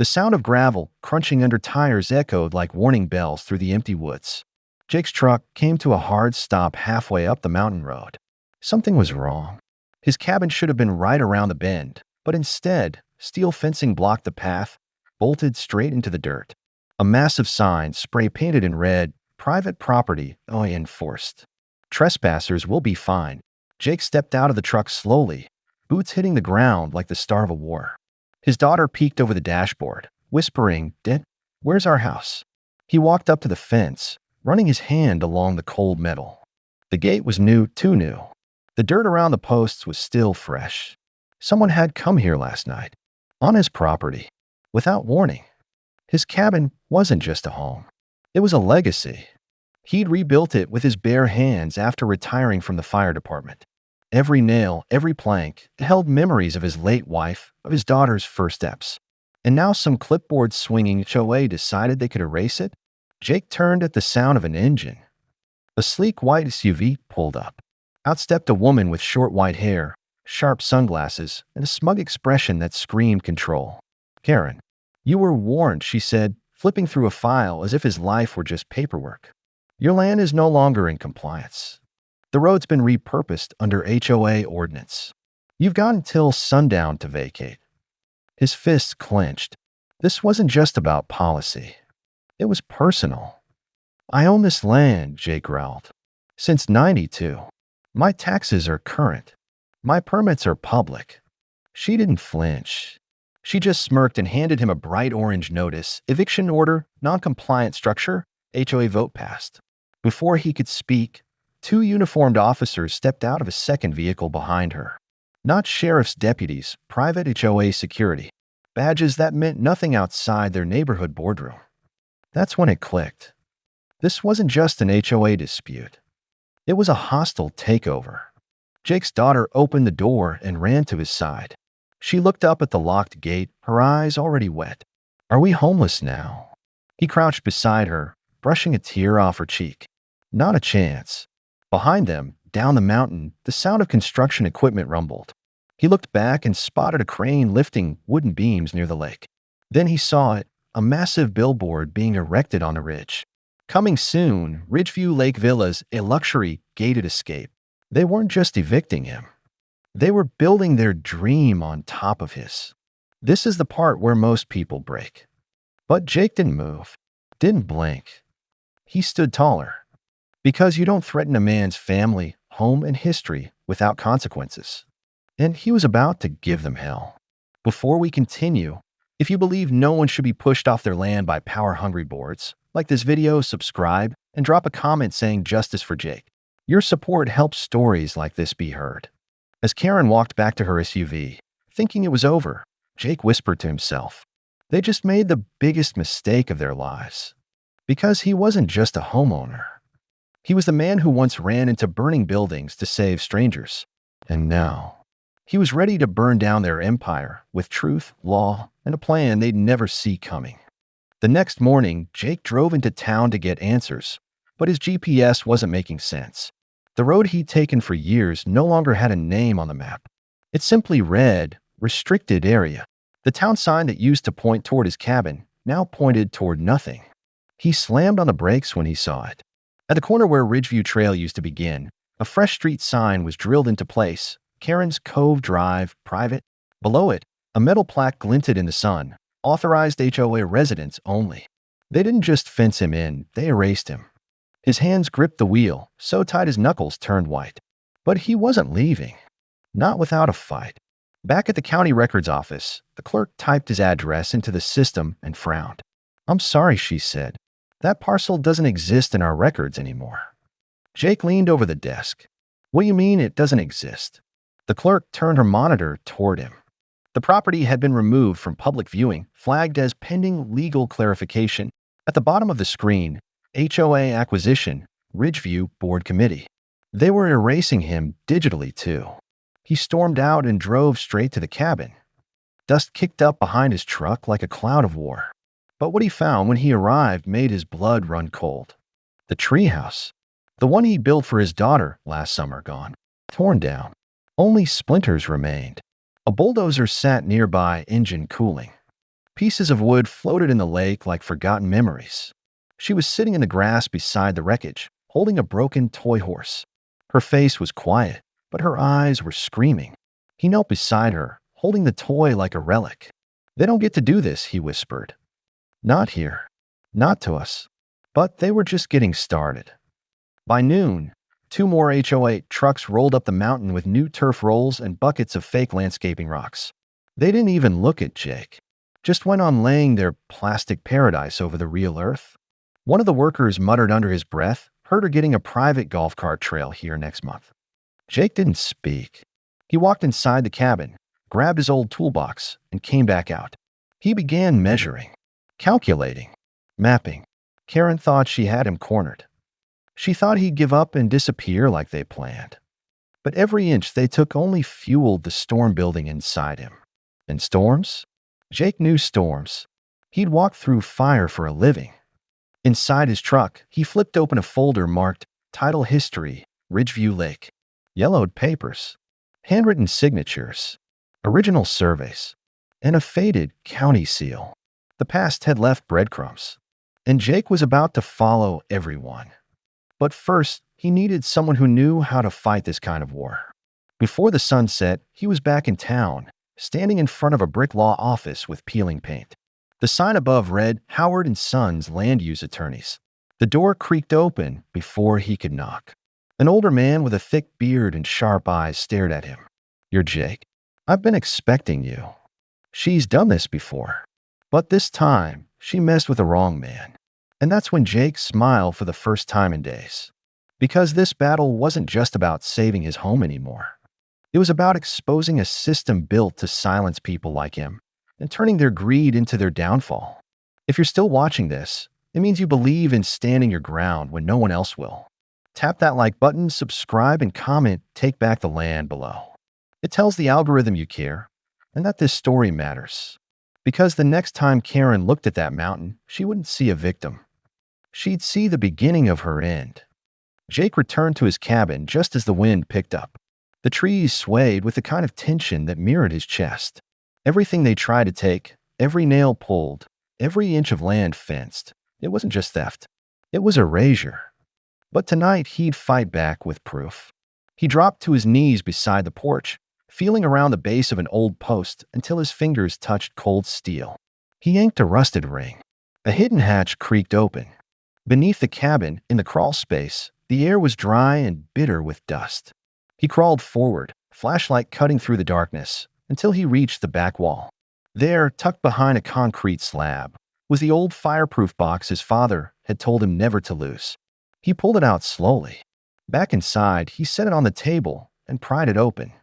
The sound of gravel crunching under tires echoed like warning bells through the empty woods. Jake's truck came to a hard stop halfway up the mountain road. Something was wrong. His cabin should have been right around the bend, but instead, steel fencing blocked the path, bolted straight into the dirt. A massive sign, spray-painted in red, "Private property, enforced. Trespassers will be fined." Jake stepped out of the truck slowly, boots hitting the ground like the start of a war. His daughter peeked over the dashboard, whispering, "Dad, where's our house?" He walked up to the fence, running his hand along the cold metal. The gate was new, too new. The dirt around the posts was still fresh. Someone had come here last night, on his property, without warning. His cabin wasn't just a home. It was a legacy. He'd rebuilt it with his bare hands after retiring from the fire department. Every nail, every plank, it held memories of his late wife, of his daughter's first steps. And now some clipboard-swinging HOA decided they could erase it? Jake turned at the sound of an engine. A sleek white SUV pulled up. Out stepped a woman with short white hair, sharp sunglasses, and a smug expression that screamed control. "Karen, you were warned," she said, flipping through a file as if his life were just paperwork. "Your land is no longer in compliance. The road's been repurposed under HOA ordinance. You've got until sundown to vacate." His fists clenched. This wasn't just about policy. It was personal. "I own this land," Jake growled. "Since '92. My taxes are current. My permits are public." She didn't flinch. She just smirked and handed him a bright orange notice: "Eviction order, non-compliant structure, HOA vote passed." Before he could speak, two uniformed officers stepped out of a second vehicle behind her. Not sheriff's deputies, private HOA security. Badges that meant nothing outside their neighborhood boardroom. That's when it clicked. This wasn't just an HOA dispute. It was a hostile takeover. Jake's daughter opened the door and ran to his side. She looked up at the locked gate, her eyes already wet. "Are we homeless now?" He crouched beside her, brushing a tear off her cheek. Not a chance. Behind them, down the mountain, the sound of construction equipment rumbled. He looked back and spotted a crane lifting wooden beams near the lake. Then he saw it, a massive billboard being erected on a ridge. "Coming soon, Ridgeview Lake Villas, a luxury gated escape." They weren't just evicting him. They were building their dream on top of his. This is the part where most people break. But Jake didn't move, didn't blink. He stood taller. Because you don't threaten a man's family, home, and history without consequences. And he was about to give them hell. Before we continue, if you believe no one should be pushed off their land by power-hungry boards, like this video, subscribe, and drop a comment saying "Justice for Jake." Your support helps stories like this be heard. As Karen walked back to her SUV, thinking it was over, Jake whispered to himself, they just made the biggest mistake of their lives. Because he wasn't just a homeowner. He was the man who once ran into burning buildings to save strangers. And now, he was ready to burn down their empire with truth, law, and a plan they'd never see coming. The next morning, Jake drove into town to get answers, but his GPS wasn't making sense. The road he'd taken for years no longer had a name on the map. It simply read, "Restricted Area." The town sign that used to point toward his cabin now pointed toward nothing. He slammed on the brakes when he saw it. At the corner where Ridgeview Trail used to begin, a fresh street sign was drilled into place: Karen's Cove Drive, private. Below it, a metal plaque glinted in the sun: authorized HOA residents only. They didn't just fence him in, they erased him. His hands gripped the wheel, so tight his knuckles turned white. But he wasn't leaving. Not without a fight. Back at the county records office, the clerk typed his address into the system and frowned. "I'm sorry," she said. "That parcel doesn't exist in our records anymore." Jake leaned over the desk. "What do you mean it doesn't exist?" The clerk turned her monitor toward him. The property had been removed from public viewing, flagged as pending legal clarification. At the bottom of the screen, HOA Acquisition, Ridgeview Board Committee. They were erasing him digitally, too. He stormed out and drove straight to the cabin. Dust kicked up behind his truck like a cloud of war. But what he found when he arrived made his blood run cold. The treehouse, the one he built for his daughter last summer, gone. Torn down. Only splinters remained. A bulldozer sat nearby, engine cooling. Pieces of wood floated in the lake like forgotten memories. She was sitting in the grass beside the wreckage, holding a broken toy horse. Her face was quiet, but her eyes were screaming. He knelt beside her, holding the toy like a relic. "They don't get to do this," he whispered. "Not here. Not to us." But they were just getting started. By noon, two more HOA trucks rolled up the mountain with new turf rolls and buckets of fake landscaping rocks. They didn't even look at Jake, just went on laying their plastic paradise over the real earth. One of the workers muttered under his breath, "Heard her getting a private golf cart trail here next month." Jake didn't speak. He walked inside the cabin, grabbed his old toolbox, and came back out. He began measuring, calculating, mapping. Karen thought she had him cornered. She thought he'd give up and disappear like they planned. But every inch they took only fueled the storm building inside him. And storms? Jake knew storms. He'd walked through fire for a living. Inside his truck, he flipped open a folder marked Title History, Ridgeview Lake. Yellowed papers, handwritten signatures, original surveys, and a faded county seal. The past had left breadcrumbs, and Jake was about to follow everyone. But first, he needed someone who knew how to fight this kind of war. Before the sun set, he was back in town, standing in front of a brick law office with peeling paint. The sign above read, "Howard and Sons Land Use Attorneys." The door creaked open before he could knock. An older man with a thick beard and sharp eyes stared at him. "You're Jake? I've been expecting you." She's done this before. But this time, she messed with the wrong man. And that's when Jake smiled for the first time in days. Because this battle wasn't just about saving his home anymore. It was about exposing a system built to silence people like him and turning their greed into their downfall. If you're still watching this, it means you believe in standing your ground when no one else will. Tap that like button, subscribe, and comment, "Take back the land" below. It tells the algorithm you care and that this story matters. Because the next time Karen looked at that mountain, she wouldn't see a victim. She'd see the beginning of her end. Jake returned to his cabin just as the wind picked up. The trees swayed with the kind of tension that mirrored his chest. Everything they tried to take, every nail pulled, every inch of land fenced. It wasn't just theft. It was erasure. But tonight he'd fight back with proof. He dropped to his knees beside the porch, feeling around the base of an old post until his fingers touched cold steel. He yanked a rusted ring. A hidden hatch creaked open. Beneath the cabin, in the crawl space, the air was dry and bitter with dust. He crawled forward, flashlight cutting through the darkness, until he reached the back wall. There, tucked behind a concrete slab, was the old fireproof box his father had told him never to lose. He pulled it out slowly. Back inside, he set it on the table and pried it open.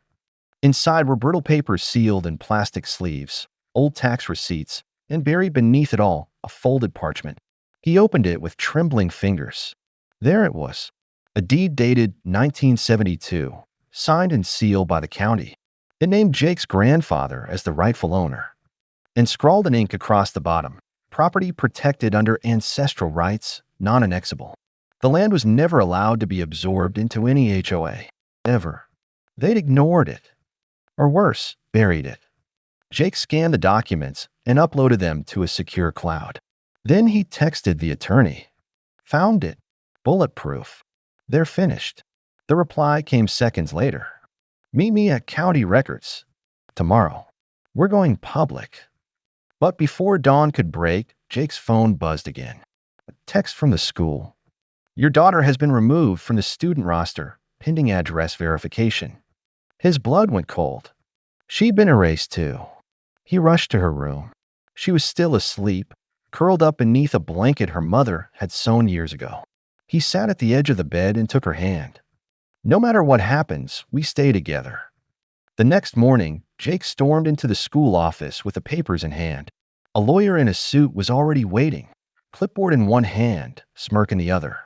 Inside were brittle papers sealed in plastic sleeves, old tax receipts, and buried beneath it all, a folded parchment. He opened it with trembling fingers. There it was, a deed dated 1972, signed and sealed by the county. It named Jake's grandfather as the rightful owner, and scrawled in ink across the bottom, "Property protected under ancestral rights, non-annexable." The land was never allowed to be absorbed into any HOA, ever. They'd ignored it. Or worse, buried it. Jake scanned the documents and uploaded them to a secure cloud. Then he texted the attorney. "Found it. Bulletproof. They're finished." The reply came seconds later. "Meet me at County Records. Tomorrow. We're going public." But before dawn could break, Jake's phone buzzed again. A text from the school. "Your daughter has been removed from the student roster, pending address verification." His blood went cold. She'd been erased too. He rushed to her room. She was still asleep, curled up beneath a blanket her mother had sewn years ago. He sat at the edge of the bed and took her hand. "No matter what happens, we stay together." The next morning, Jake stormed into the school office with the papers in hand. A lawyer in a suit was already waiting, clipboard in one hand, smirk in the other.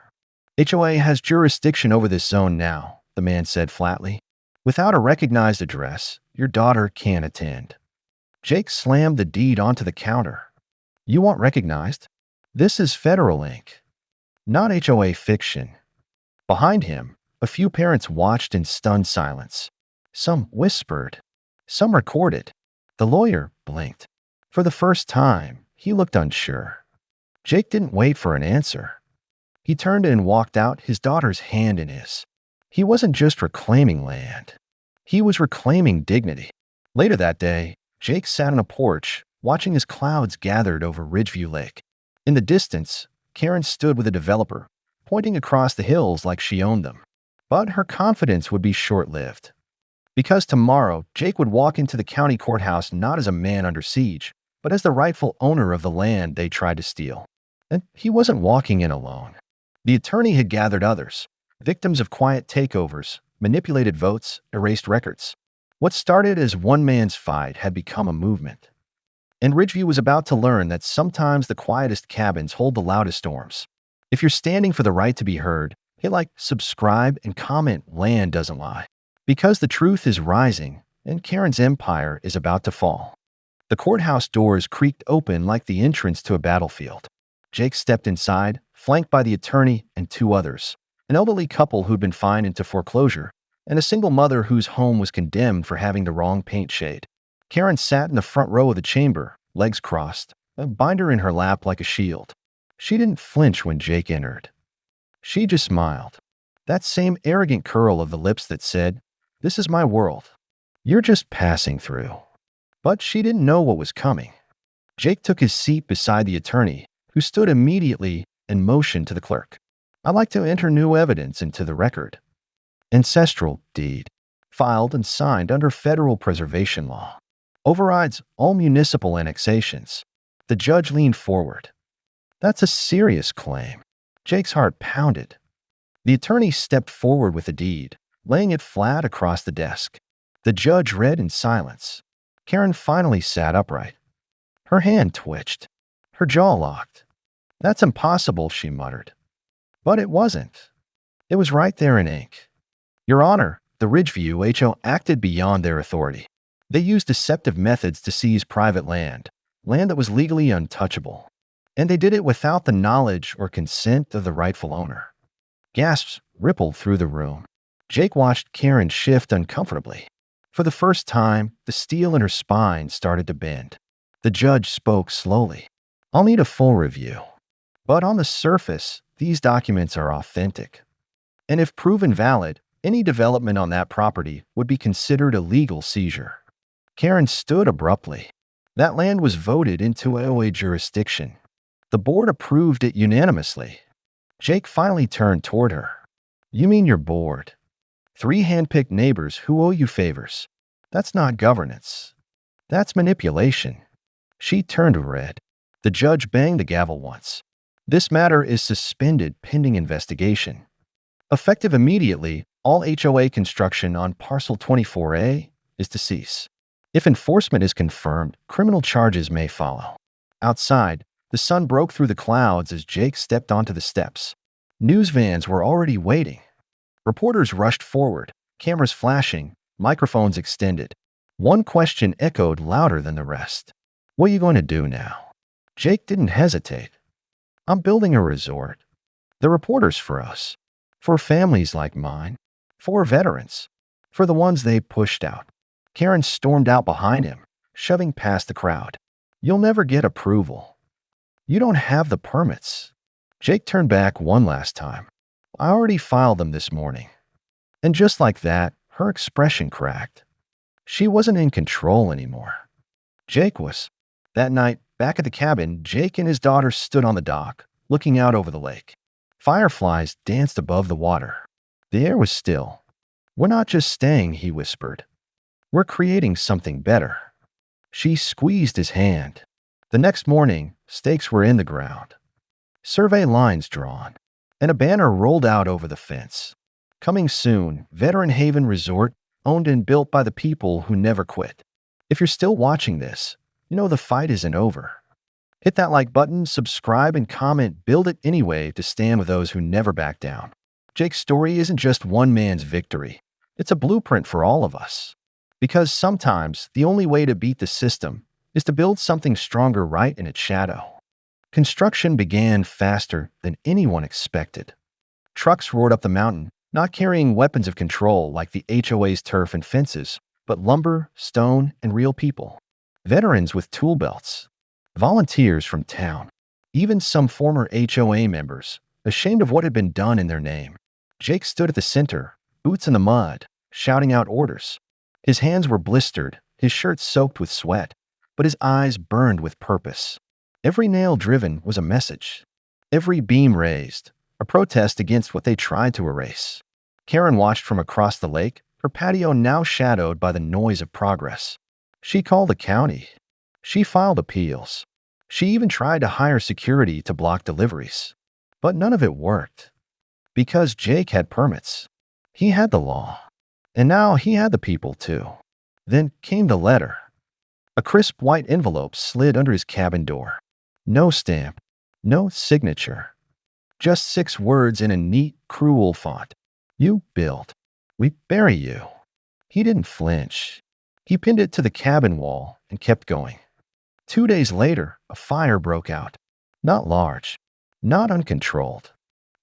"HOA has jurisdiction over this zone now," the man said flatly. "Without a recognized address, your daughter can't attend." Jake slammed the deed onto the counter. "You want recognized? This is federal ink, not HOA fiction." Behind him, a few parents watched in stunned silence. Some whispered. Some recorded. The lawyer blinked. For the first time, he looked unsure. Jake didn't wait for an answer. He turned and walked out, his daughter's hand in his. He wasn't just reclaiming land. He was reclaiming dignity. Later that day, Jake sat on a porch, watching as clouds gathered over Ridgeview Lake. In the distance, Karen stood with a developer, pointing across the hills like she owned them. But her confidence would be short-lived. Because tomorrow, Jake would walk into the county courthouse not as a man under siege, but as the rightful owner of the land they tried to steal. And he wasn't walking in alone. The attorney had gathered others, victims of quiet takeovers, manipulated votes, erased records. What started as one man's fight had become a movement. And Ridgeview was about to learn that sometimes the quietest cabins hold the loudest storms. If you're standing for the right to be heard, hit like, subscribe, and comment Land Doesn't Lie. Because the truth is rising, and Karen's empire is about to fall. The courthouse doors creaked open like the entrance to a battlefield. Jake stepped inside, flanked by the attorney and two others, an elderly couple who'd been fined into foreclosure, and a single mother whose home was condemned for having the wrong paint shade. Karen sat in the front row of the chamber, legs crossed, a binder in her lap like a shield. She didn't flinch when Jake entered. She just smiled. That same arrogant curl of the lips that said, "This is my world. You're just passing through." But she didn't know what was coming. Jake took his seat beside the attorney, who stood immediately and motioned to the clerk. "I'd like to enter new evidence into the record." Ancestral deed, filed and signed under federal preservation law, overrides all municipal annexations. The judge leaned forward. That's a serious claim. Jake's heart pounded. The attorney stepped forward with the deed, laying it flat across the desk. The judge read in silence. Karen finally sat upright. Her hand twitched. Her jaw locked. "That's impossible," she muttered. But it wasn't. It was right there in ink. "Your Honor, the Ridgeview HO acted beyond their authority. They used deceptive methods to seize private land that was legally untouchable. And they did it without the knowledge or consent of the rightful owner." Gasps rippled through the room. Jake watched Karen shift uncomfortably. For the first time, the steel in her spine started to bend. The judge spoke slowly. "I'll need a full review. But on the surface, these documents are authentic. And if proven valid, any development on that property would be considered a legal seizure." Karen stood abruptly. That land was voted into HOA jurisdiction. The board approved it unanimously. Jake finally turned toward her. "You mean your board? 3 handpicked neighbors who owe you favors. That's not governance. That's manipulation." She turned red. The judge banged the gavel once. "This matter is suspended pending investigation. Effective immediately, all HOA construction on Parcel 24A is to cease. If enforcement is confirmed, criminal charges may follow." Outside, the sun broke through the clouds as Jake stepped onto the steps. News vans were already waiting. Reporters rushed forward, cameras flashing, microphones extended. One question echoed louder than the rest. "What are you going to do now?" Jake didn't hesitate. "I'm building a resort. The reporters for us. For families like mine. For veterans. For the ones they pushed out." Karen stormed out behind him, shoving past the crowd. "You'll never get approval. You don't have the permits." Jake turned back one last time. "I already filed them this morning." And just like that, her expression cracked. She wasn't in control anymore. Jake was. That night, back at the cabin, Jake and his daughter stood on the dock, looking out over the lake. Fireflies danced above the water. The air was still. "We're not just staying," he whispered. "We're creating something better." She squeezed his hand. The next morning, stakes were in the ground. Survey lines drawn, and a banner rolled out over the fence. "Coming soon, Veteran Haven Resort, owned and built by the people who never quit." If you're still watching this, you know the fight isn't over. Hit that like button, subscribe, and comment Build It Anyway to stand with those who never back down. Jake's story isn't just one man's victory. It's a blueprint for all of us. Because sometimes the only way to beat the system is to build something stronger right in its shadow. Construction began faster than anyone expected. Trucks roared up the mountain, not carrying weapons of control like the HOA's turf and fences, but lumber, stone, and real people. veterans with tool belts, volunteers from town, even some former HOA members, ashamed of what had been done in their name. Jake stood at the center, boots in the mud, shouting out orders. His hands were blistered, his shirt soaked with sweat, but his eyes burned with purpose. Every nail driven was a message. Every beam raised, a protest against what they tried to erase. Karen watched from across the lake, her patio now shadowed by the noise of progress. She called the county. She filed appeals. She even tried to hire security to block deliveries. But none of it worked. Because Jake had permits. He had the law. And now he had the people too. Then came the letter. A crisp white envelope slid under his cabin door. No stamp. No signature. Just 6 words in a neat, cruel font. You build. We bury you. He didn't flinch. He pinned it to the cabin wall and kept going. 2 days later, a fire broke out. Not large, not uncontrolled,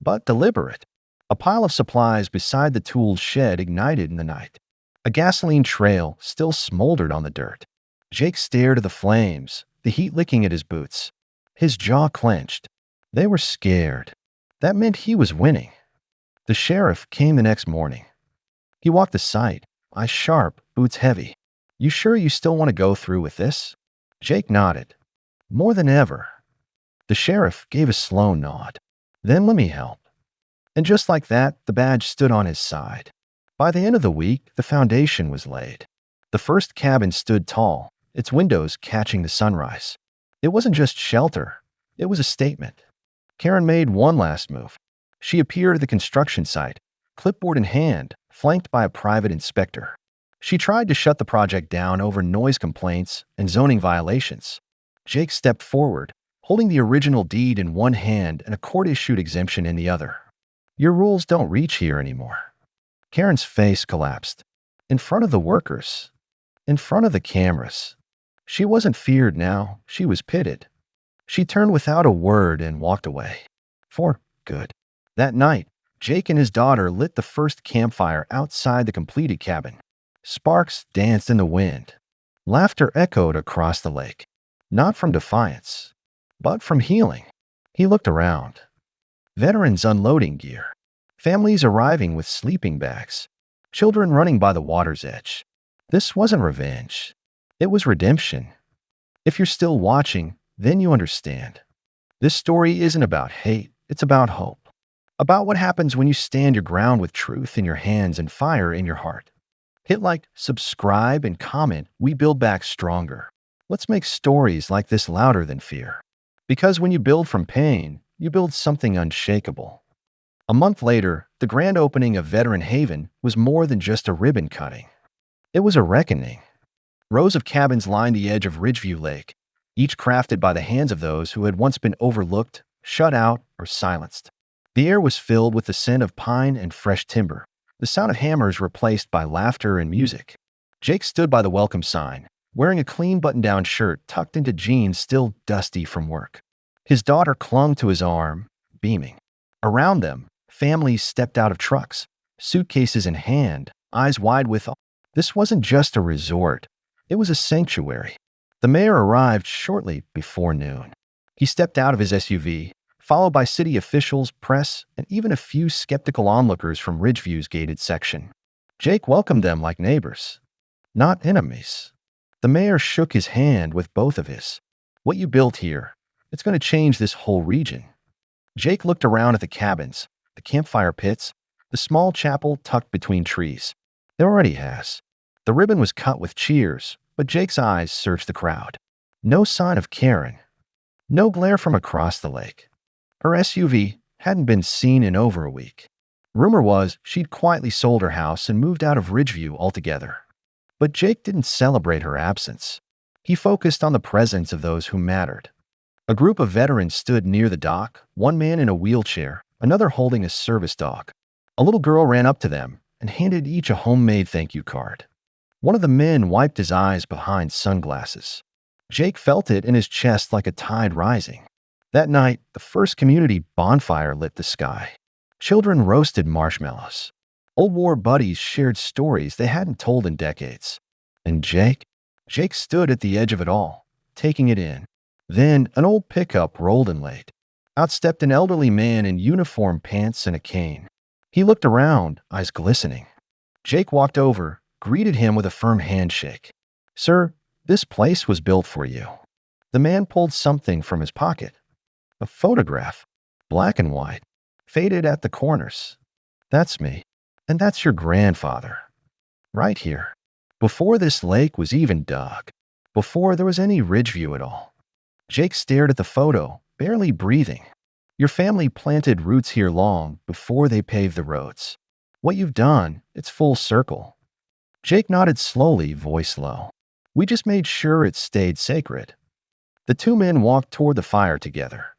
but deliberate. A pile of supplies beside the tool shed ignited in the night. A gasoline trail still smoldered on the dirt. Jake stared at the flames, the heat licking at his boots. His jaw clenched. They were scared. That meant he was winning. The sheriff came the next morning. He walked the site, eyes sharp, boots heavy. You sure you still want to go through with this? Jake nodded. More than ever. The sheriff gave a slow nod. Then let me help. And just like that, the badge stood on his side. By the end of the week, the foundation was laid. The first cabin stood tall, its windows catching the sunrise. It wasn't just shelter. It was a statement. Karen made one last move. She appeared at the construction site, clipboard in hand, flanked by a private inspector. She tried to shut the project down over noise complaints and zoning violations. Jake stepped forward, holding the original deed in one hand and a court-issued exemption in the other. Your rules don't reach here anymore. Karen's face collapsed. In front of the workers. In front of the cameras. She wasn't feared now, she was pitted. She turned without a word and walked away. For good. That night, Jake and his daughter lit the first campfire outside the completed cabin. Sparks danced in the wind. Laughter echoed across the lake. Not from defiance, but from healing. He looked around. Veterans unloading gear. Families arriving with sleeping bags. Children running by the water's edge. This wasn't revenge. It was redemption. If you're still watching, then you understand. This story isn't about hate, it's about hope. About what happens when you stand your ground with truth in your hands and fire in your heart. Hit like, subscribe, and comment. We build back stronger. Let's make stories like this louder than fear. Because when you build from pain, you build something unshakable. A month later, the grand opening of Veteran Haven was more than just a ribbon cutting. It was a reckoning. Rows of cabins lined the edge of Ridgeview Lake, each crafted by the hands of those who had once been overlooked, shut out, or silenced. The air was filled with the scent of pine and fresh timber, the sound of hammers replaced by laughter and music. Jake stood by the welcome sign, wearing a clean button-down shirt tucked into jeans still dusty from work. His daughter clung to his arm, beaming. Around them, families stepped out of trucks, suitcases in hand, eyes wide with awe. This wasn't just a resort. It was a sanctuary. The mayor arrived shortly before noon. He stepped out of his SUV, followed by city officials, press, and even a few skeptical onlookers from Ridgeview's gated section. Jake welcomed them like neighbors, not enemies. The mayor shook his hand with both of his. What you built here, it's going to change this whole region. Jake looked around at the cabins, the campfire pits, the small chapel tucked between trees. It already has. The ribbon was cut with cheers, but Jake's eyes searched the crowd. No sign of Karen. No glare from across the lake. Her SUV hadn't been seen in over a week. Rumor was she'd quietly sold her house and moved out of Ridgeview altogether. But Jake didn't celebrate her absence. He focused on the presence of those who mattered. A group of veterans stood near the dock, one man in a wheelchair, another holding a service dog. A little girl ran up to them and handed each a homemade thank you card. One of the men wiped his eyes behind sunglasses. Jake felt it in his chest like a tide rising. That night, the first community bonfire lit the sky. Children roasted marshmallows. Old war buddies shared stories they hadn't told in decades. And Jake Jake stood at the edge of it all, taking it in. Then an old pickup rolled in late. Out stepped an elderly man in uniform pants and a cane. He looked around, eyes glistening. Jake walked over, greeted him with a firm handshake. "Sir, this place was built for you." The man pulled something from his pocket. A photograph, black and white, faded at the corners. "That's me. And that's your grandfather. Right here. Before this lake was even dug. Before there was any ridge view at all." Jake stared at the photo, barely breathing. "Your family planted roots here long before they paved the roads. What you've done, it's full circle." Jake nodded slowly, voice low. "We just made sure it stayed sacred." The two men walked toward the fire together.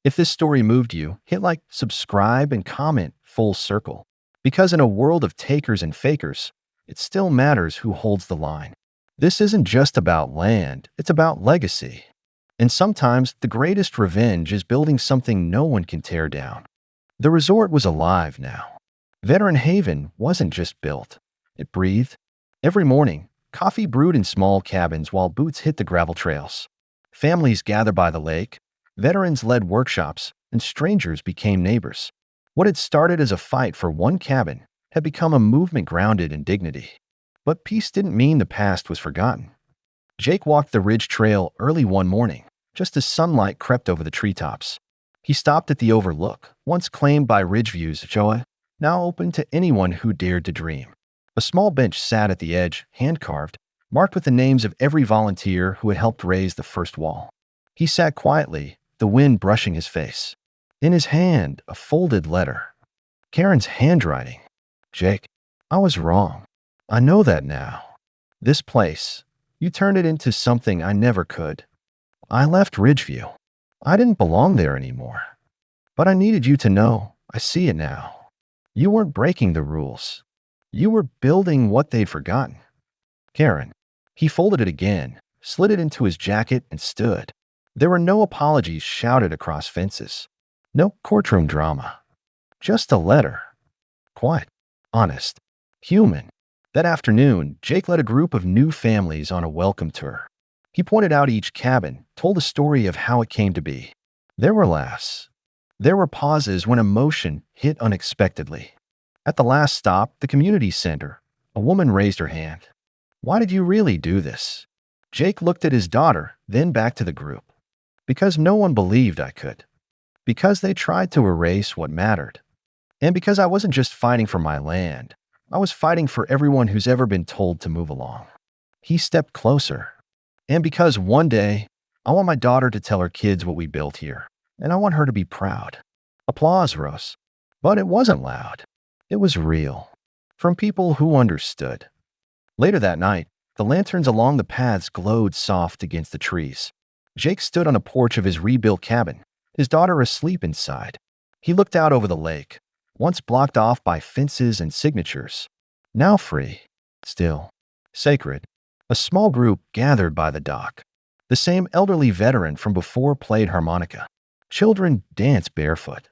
If this story moved you, hit like, subscribe, and comment full circle. Because in a world of takers and fakers, it still matters who holds the line. This isn't just about land, it's about legacy. And sometimes the greatest revenge is building something no one can tear down. The resort was alive now. Veteran Haven wasn't just built, it breathed. Every morning, coffee brewed in small cabins while boots hit the gravel trails. Families gathered by the lake, veterans led workshops, and strangers became neighbors. What had started as a fight for one cabin had become a movement grounded in dignity. But peace didn't mean the past was forgotten. Jake walked the ridge trail early one morning, just as sunlight crept over the treetops. He stopped at the overlook, once claimed by Ridgeview's HOA, now open to anyone who dared to dream. A small bench sat at the edge, hand-carved, marked with the names of every volunteer who had helped raise the first wall. He sat quietly, the wind brushing his face. In his hand, a folded letter. Karen's handwriting. "Jake, I was wrong. I know that now. This place, you turned it into something I never could. I left Ridgeview. I didn't belong there anymore. But I needed you to know, I see it now. You weren't breaking the rules. You were building what they'd forgotten. Karen." He folded it again, slid it into his jacket, and stood. There were no apologies shouted across fences. No courtroom drama. Just a letter. Quiet, honest, human. That afternoon, Jake led a group of new families on a welcome tour. He pointed out each cabin, told the story of how it came to be. There were laughs. There were pauses when emotion hit unexpectedly. At the last stop, the community center, a woman raised her hand. "Why did you really do this?" Jake looked at his daughter, then back to the group. "Because no one believed I could. Because they tried to erase what mattered. And because I wasn't just fighting for my land, I was fighting for everyone who's ever been told to move along." He stepped closer. "And because one day, I want my daughter to tell her kids what we built here, and I want her to be proud." Applause rose. But it wasn't loud. It was real. From people who understood. Later that night, the lanterns along the paths glowed soft against the trees. Jake stood on a porch of his rebuilt cabin, his daughter asleep inside. He looked out over the lake, once blocked off by fences and signatures. Now free, still, sacred. A small group gathered by the dock. The same elderly veteran from before played harmonica. Children danced barefoot.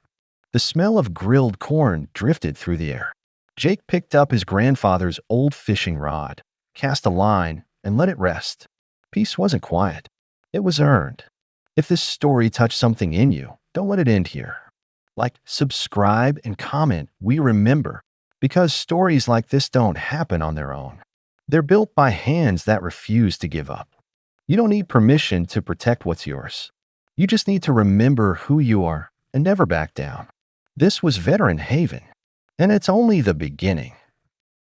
The smell of grilled corn drifted through the air. Jake picked up his grandfather's old fishing rod, cast a line, and let it rest. Peace wasn't quiet. It was earned. If this story touched something in you, don't let it end here. Like, subscribe, and comment, we remember. Because stories like this don't happen on their own. They're built by hands that refuse to give up. You don't need permission to protect what's yours. You just need to remember who you are and never back down. This was Veteran Haven, and it's only the beginning.